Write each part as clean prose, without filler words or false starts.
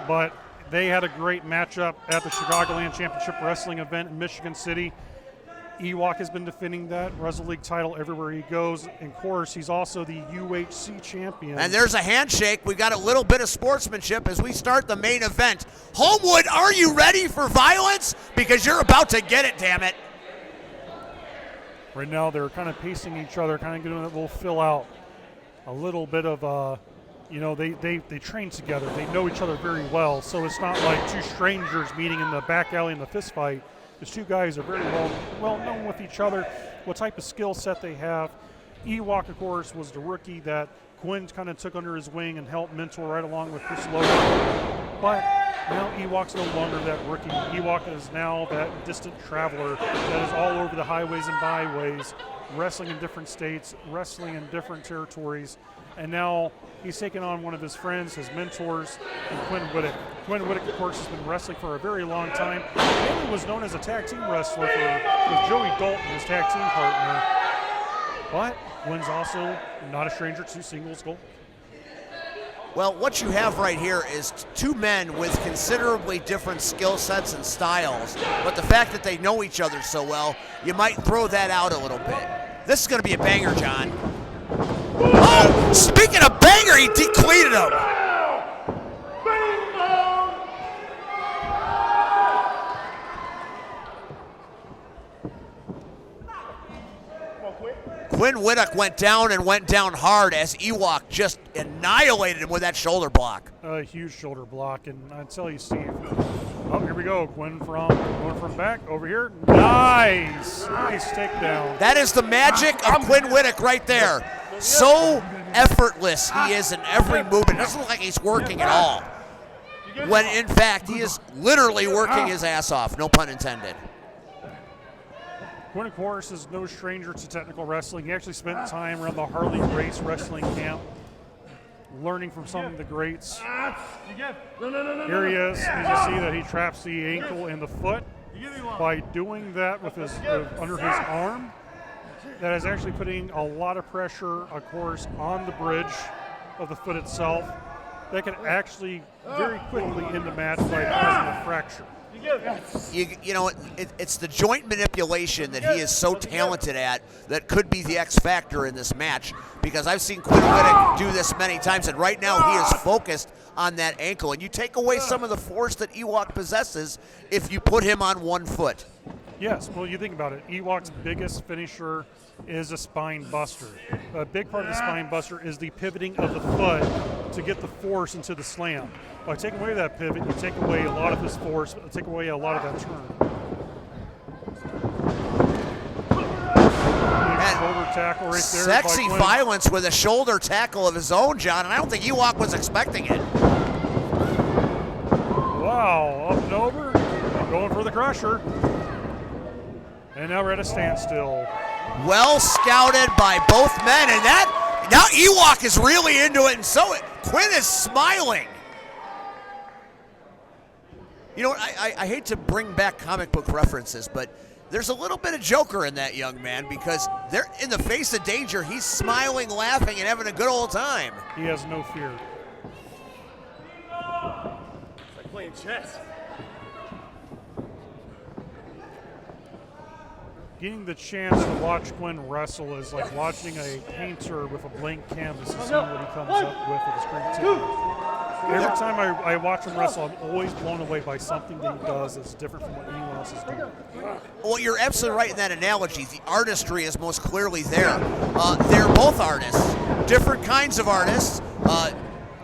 but they had a great matchup at the Chicagoland Championship Wrestling event in Michigan City. EWOKK has been defending that Wrestle League title everywhere he goes. And of course, he's also the UHC champion. And there's a handshake. We got a little bit of sportsmanship as we start the main event. Homewood, are you ready for violence? Because you're about to get it, damn it. Right now, they're kind of pacing each other, kind of getting a little fill out. A little bit of, they train together. They know each other very well. So it's not like two strangers meeting in the back alley in the fist fight. These two guys are very well known with each other, what type of skill set they have. EWOKK, of course, was the rookie that Quinn kind of took under his wing and helped mentor right along with Chris Logan. But now EWOKK's no longer that rookie. EWOKK is now that distant traveler that is all over the highways and byways, wrestling in different states, wrestling in different territories. And now he's taken on one of his friends, his mentors, and Quinn Whittock. Quinn Whittock, of course, has been wrestling for a very long time. He was known as a tag team wrestler with Joey Dalton, his tag team partner. But Quinn's also not a stranger to singles gold. Well, what you have right here is two men with considerably different skill sets and styles, but the fact that they know each other so well, you might throw that out a little bit. This is going to be a banger, John. Oh, speaking of banger, he decleated him. Quinn Whittock went down and went down hard as EWOKK just annihilated him with that shoulder block. A huge shoulder block, and I tell you, Steve. Oh, here we go. Quinn going from back over here. Nice takedown. That is the magic of Quinn Whittock right there. So effortless he is in every movement. It doesn't look like he's working at all. When in fact he is literally working his ass off. No pun intended. Quinn, of course, is no stranger to technical wrestling. He actually spent time around the Harley Race wrestling camp, learning from some of the greats. Here he is. You can see that he traps the ankle and the foot. By doing that with his under his arm, that is actually putting a lot of pressure, of course, on the bridge of the foot itself. That can actually very quickly end the match by causing a fracture. You know, it's the joint manipulation that he is so talented at that could be the X factor in this match, because I've seen Quinn Whittock do this many times, and right now he is focused on that ankle. And you take away some of the force that EWOKK possesses if you put him on one foot. Yes, well, you think about it. EWOKK's biggest finisher is a spine buster. A big part of the spine buster is the pivoting of the foot to get the force into the slam. By taking away that pivot, you take away a lot of his force, take away a lot of that turn. Shoulder tackle right there. Sexy violence with a shoulder tackle of his own, John, and I don't think EWOKK was expecting it. Wow, up and over, going for the crusher. And now we're at a standstill. Well scouted by both men, and that now EWOKK is really into it, and so Quinn is smiling. You know what, I hate to bring back comic book references, but there's a little bit of Joker in that young man, because they're in the face of danger. He's smiling, laughing, and having a good old time. He has no fear. It's like playing chess. Getting the chance to watch Quinn wrestle is like watching a painter with a blank canvas and seeing what he comes up with his creativity. Every time I watch him wrestle, I'm always blown away by something that he does that's different from what anyone else is doing. Well, you're absolutely right in that analogy. The artistry is most clearly there. They're both artists, different kinds of artists.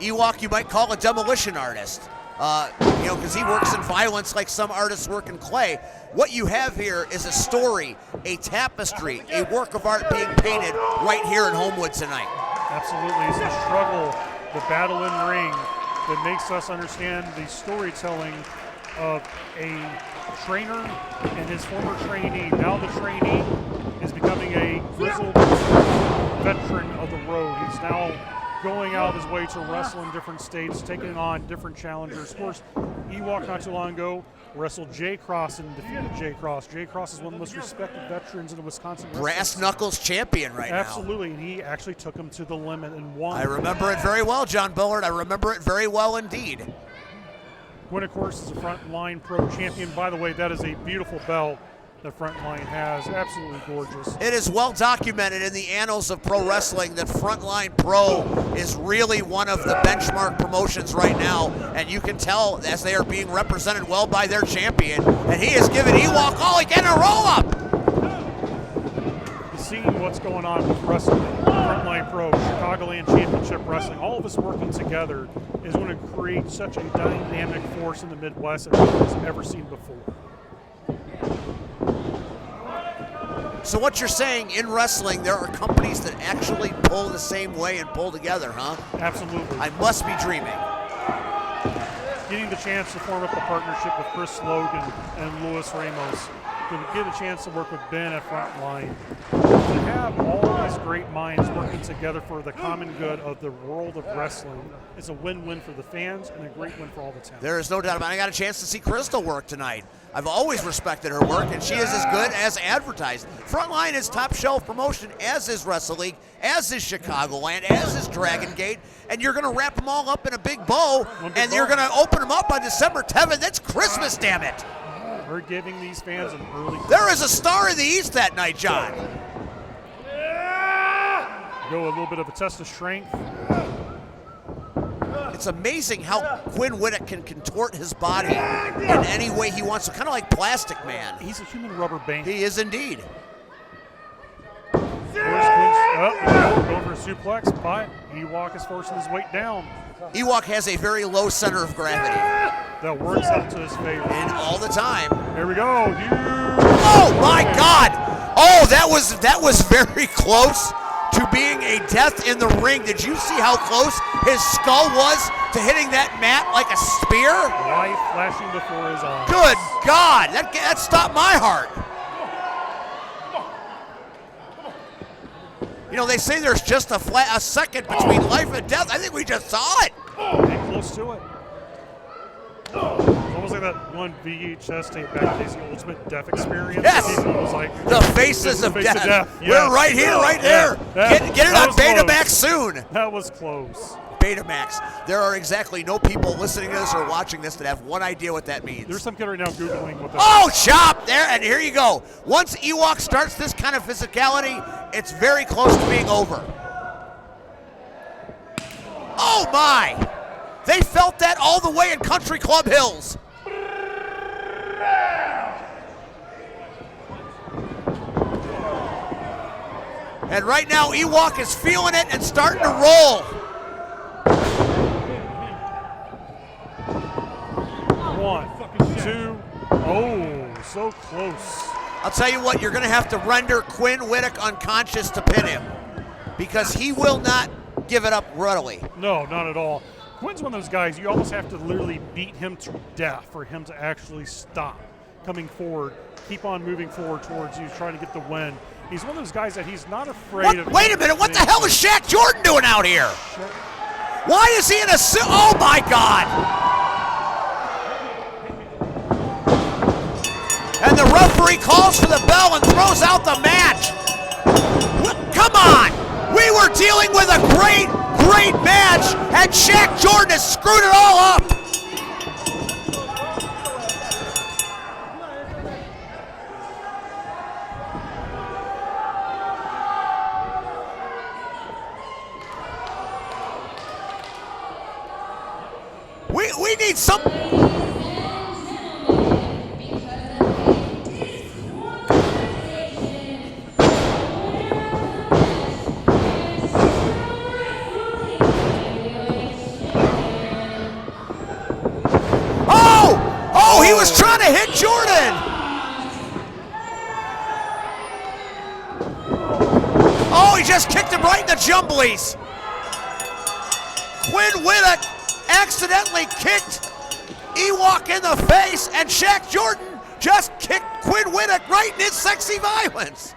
EWOKK, you might call a demolition artist. Because he works in violence like some artists work in clay. What you have here is a story, a tapestry, a work of art being painted right here in Homewood tonight. Absolutely. It's the struggle, the battle in ring that makes us understand the storytelling of a trainer and his former trainee. Now the trainee is becoming a grizzled veteran of the road. He's now going out of his way to wrestle in different states, taking on different challengers. Of course, EWOKK not too long ago wrestled Jay Cross and defeated Jay Cross. Jay Cross is one of the most respected veterans in the Wisconsin wrestling. Brass knuckles champion right now. Absolutely, and he actually took him to the limit and won. I remember it very well, John Bullard. I remember it very well indeed. Quinn, of course, is a Frontline Pro champion. By the way, that is a beautiful belt that Frontline has. Absolutely gorgeous. It is well documented in the annals of pro wrestling that Frontline Pro is really one of the benchmark promotions right now, and you can tell as they are being represented well by their champion, and he has given EWOKK all he can to roll up. Seeing what's going on with wrestling, Frontline Pro, Chicagoland Championship Wrestling, all of us working together is going to create such a dynamic force in the Midwest that no one's ever seen before. So what you're saying, in wrestling, there are companies that actually pull the same way and pull together, huh? Absolutely. I must be dreaming. Getting the chance to form up a partnership with Chris Logan and Luis Ramos, to get a chance to work with Ben at Frontline, to have all these great minds working together for the common good of the world of wrestling, it's a win-win for the fans and a great win for all the talent. There is no doubt about it. I got a chance to see Crystal work tonight. I've always respected her work, and she is as good as advertised. Frontline is top shelf promotion, as is Wrestle League, as is Chicagoland, as is Dragon Gate, and you're going to wrap them all up in a big bow, and you're going to open them up on December 10th. That's Christmas, damn it. We're giving these fans an early Christmas. There is a star in the East that night, John. Go a little bit of a test of strength. It's amazing how Quinn Whittock can contort his body in any way he wants to, kind of like Plastic Man. He's a human rubber band. He is indeed. Going for a suplex, but EWOKK is forcing his weight down. EWOKK has a very low center of gravity. That works out to his favor. And all the time. Here we go. Oh my God! Oh, that was very close to being a death in the ring. Did you see how close his skull was to hitting that mat like a spear? Life flashing before his eyes. Good God, that stopped my heart. You know, they say there's just a second between life and death. I think we just saw it. Getting close to it. It's almost like that one VHS tape back in the Ultimate Death Experience. Yes. It was like, the Faces of Death. Yes. We're right here, right there. Get it on Betamax soon. That was close. Betamax. There are exactly no people listening to this or watching this that have one idea what that means. There's some kid right now Googling what that Oh, chop! There, and here you go. Once EWOKK starts this kind of physicality, it's very close to being over. Oh, my! They felt that all the way in Country Club Hills. And right now, EWOKK is feeling it and starting to roll. One, two, oh, so close. I'll tell you what, you're going to have to render Quinn Whittock unconscious to pin him, because he will not give it up readily. No, not at all. Quinn's one of those guys, you almost have to literally beat him to death for him to actually stop coming forward, keep on moving forward towards you, trying to get the win. He's one of those guys that he's not afraid of. Wait a minute, what the hell is Shaq Jordan doing out here? Why is he in a suit? Oh my God! And the referee calls for the bell and throws out the match. Come on! We were dealing with a great match, and Shaq Jordan has screwed it all up. We need some. Oh, he was trying to hit Jordan. Oh, he just kicked him right in the jumblies. Quinn Whittock accidentally kicked EWOKK in the face, and Shaq Jordan just kicked Quinn Whittock right in his sexy violence.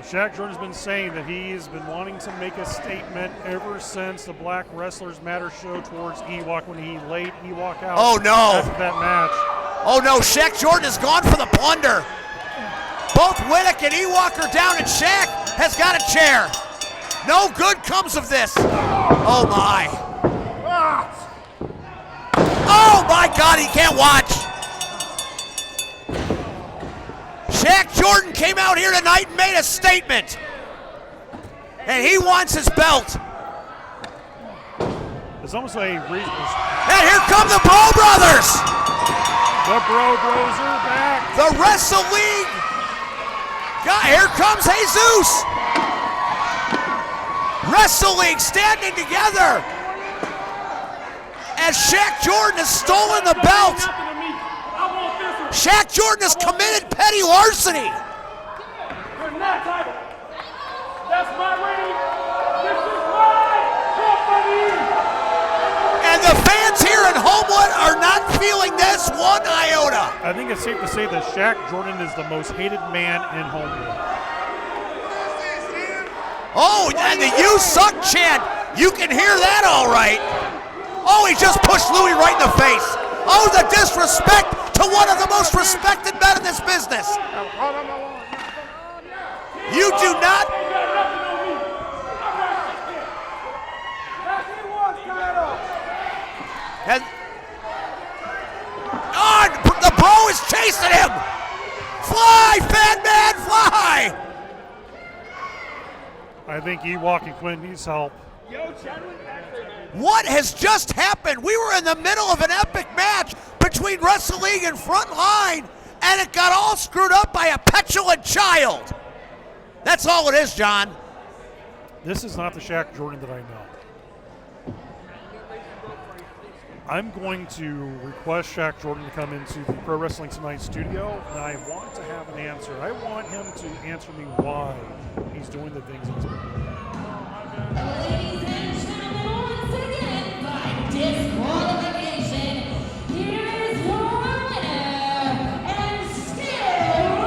Shaq Jordan's been saying that he's been wanting to make a statement ever since the Black Wrestlers Matter show towards EWOKK when he laid EWOKK out. Oh no! After that match. Oh no! Shaq Jordan has gone for the plunder. Both Whittock and EWOKK are down, and Shaq has got a chair. No good comes of this. Oh my! God, he can't watch. Shaq Jordan came out here tonight and made a statement. And he wants his belt. It's almost a reason. And here come the Bro Brothers. The Bros are back. The Wrestle League. God, here comes Jesus. Wrestle League standing together. As Shaq Jordan has stolen the belt. Shaq Jordan has committed petty larceny. You're not title. That's my ring. This is my company. And the fans here in Homewood are not feeling this one iota. I think it's safe to say that Shaq Jordan is the most hated man in Homewood. Oh, and the "You Suck" chant. You can hear that all right. Oh, he just pushed Louie right in the face. Oh, the disrespect to one of the most respected men in this business. You do not. And the Bro is chasing him. Fly, fat man, fly. I think EWOKK and QUINN needs help. What has just happened? We were in the middle of an epic match between Wrestle League and Frontline, and it got all screwed up by a petulant child. That's all it is, John. This is not the Shaq Jordan that I know. I'm going to request Shaq Jordan to come into the Pro Wrestling Tonight studio, and I want to have an answer. I want him to answer me why he's doing the things he's doing. Ladies and gentlemen, once again, by disqualification, here is your winner, and still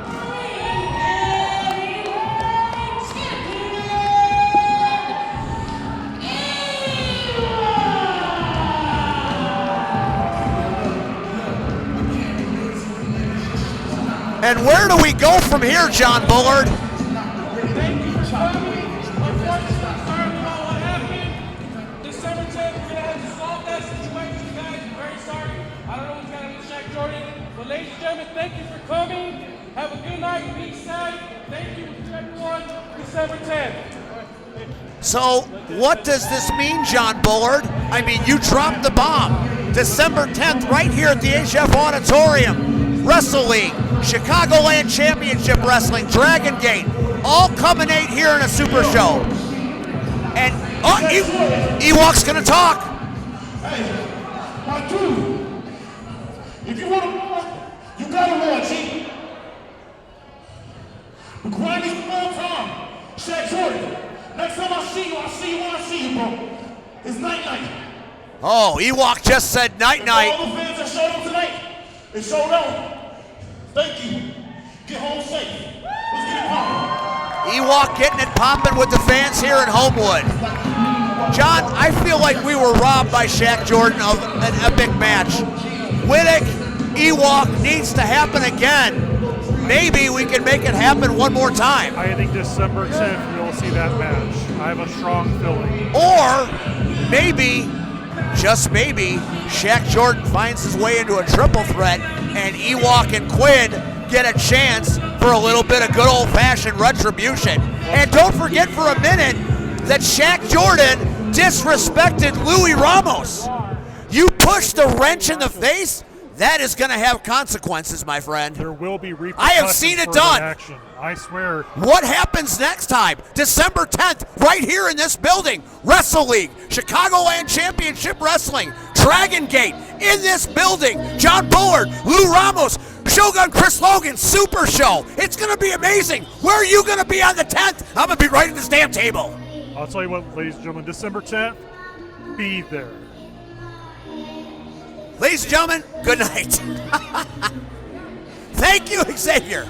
the heavyweight champion, And where do we go from here, John Bullard? Thank you, Charlie. Unfortunately, sorry about what happened. December 10th, we're gonna have to solve that situation, guys. I'm very sorry. I don't know what's gonna happen with Shaq Jordan. But ladies and gentlemen, thank you for coming. Have a good night. Be safe. Thank you to everyone. December 10th. So, what does this mean, John Bullard? I mean, you dropped the bomb. December 10th, right here at the HF Auditorium. Wrestle League, Chicagoland Championship Wrestling, Dragon Gate, all culminate here in a super show. And EWOKK's gonna talk. Hey, my dude, if you want to war, you got to war, G. The grind is full time. Shaq Jordan, next time I see you when I see you, bro. It's night-night. Oh, EWOKK just said night-night. All the fans that showed up tonight, it showed up. Thank you. Get home safe. Let's get it poppin'. EWOKK getting it popping with the fans here in Homewood. John, I feel like we were robbed by Shaq Jordan of an epic match. WHITTOCK, EWOKK needs to happen again. Maybe we can make it happen one more time. I think December 10th we'll see that match. I have a strong feeling. Or maybe, just maybe, Shaq Jordan finds his way into a triple threat and EWOKK and QUINN get a chance for a little bit of good old-fashioned retribution. And don't forget for a minute that Shaq Jordan disrespected Louie Ramos. You push the wrench in the face, that is going to have consequences, my friend. There will be repercussions. I have seen it for done. that action. I swear. What happens next time? December 10th, right here in this building. Wrestle League, Chicagoland Championship Wrestling, Dragon Gate, in this building. John Bullard, Lou Ramos, Shogun Chris Logan, Super Show. It's going to be amazing. Where are you going to be on the 10th? I'm going to be right at this damn table. I'll tell you what, ladies and gentlemen, December 10th, be there. Ladies and gentlemen, good night. Thank you, Xavier.